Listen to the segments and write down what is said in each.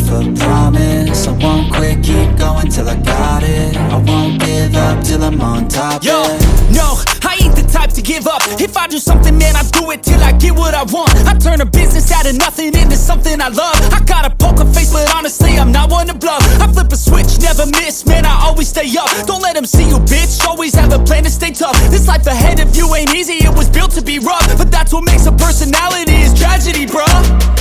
a promise. I won't quit, keep going till I got it. I won't give up till I'm on top. Yo, yeah. no, I ain't the type to give up. If I do something, man, I do it till I get what I want. I turn a business out of nothing into something I love. I got a poker face, but honestly, I'm not one to bluff. I flip a switch, never miss, man, I always stay up. Don't let them see you, bitch, always have a plan to stay tough. This life ahead of you ain't easy, it was built to be rough. But that's what makes a personality, is tragedy, bruh.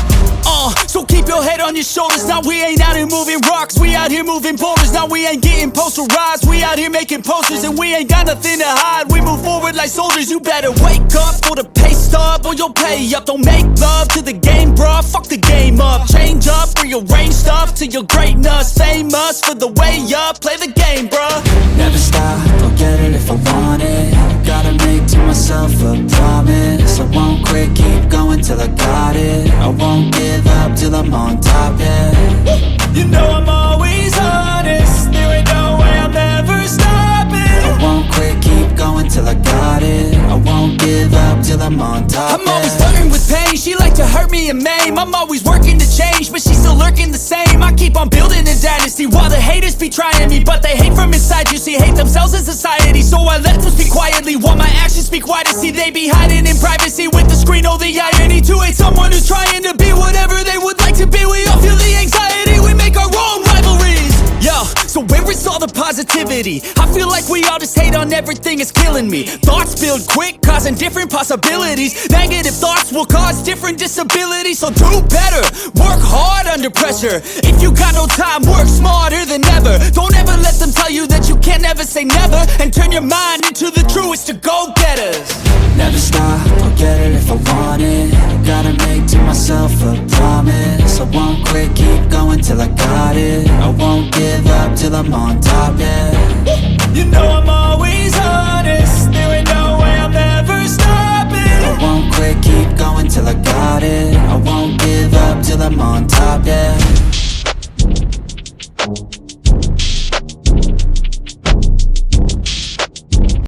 So keep your head on your shoulders. Now we ain't out here moving rocks, we out here moving boulders. Now we ain't getting posterized, we out here making posters. And we ain't got nothing to hide, we move forward like soldiers. You better wake up for the pay stub, or you'll pay up. Don't make love to the game, bruh, fuck the game up. Change up, rearrange stuff to your greatness. Famous for the way up, play the game, bruh. Never stop, I'll get it if I want it. Gotta make to myself a promise. I won't quit, keep going till I got it. I won't give up till I'm on top, yeah. You know I'm always honest, there ain't no way I'm ever stopping. I won't quit, keep going till I got it. I won't give up till I'm on top, I'm always flirting with pain, she like to hurt me and maim. I'm always working to change, but she's still lurking the same. I keep on building a dynasty while the haters be trying me. But they hate from inside, you see, hate themselves in society. So I let them speak quietly while my actions speak wider. See, they be hiding in privacy with the screen, oh the irony. To hate someone who's trying to be whatever they would like to be. We all feel the anxiety, we make our own rivalries. Yo, so where is all the positivity? I feel like we all just hate on everything, it's killing me. Thoughts build quick, causing different possibilities. Negative thoughts will cause different disabilities. So do better, work hard under pressure. If you got no time, work smarter than ever. Don't ever let them tell you that you can't never say never. And turn your mind into the truest of go-getters. Never stop, I'll get it if I want it. Gotta make to myself a promise. I won't quit, keep going till I got it. I won't give up till I'm on top, yeah. You know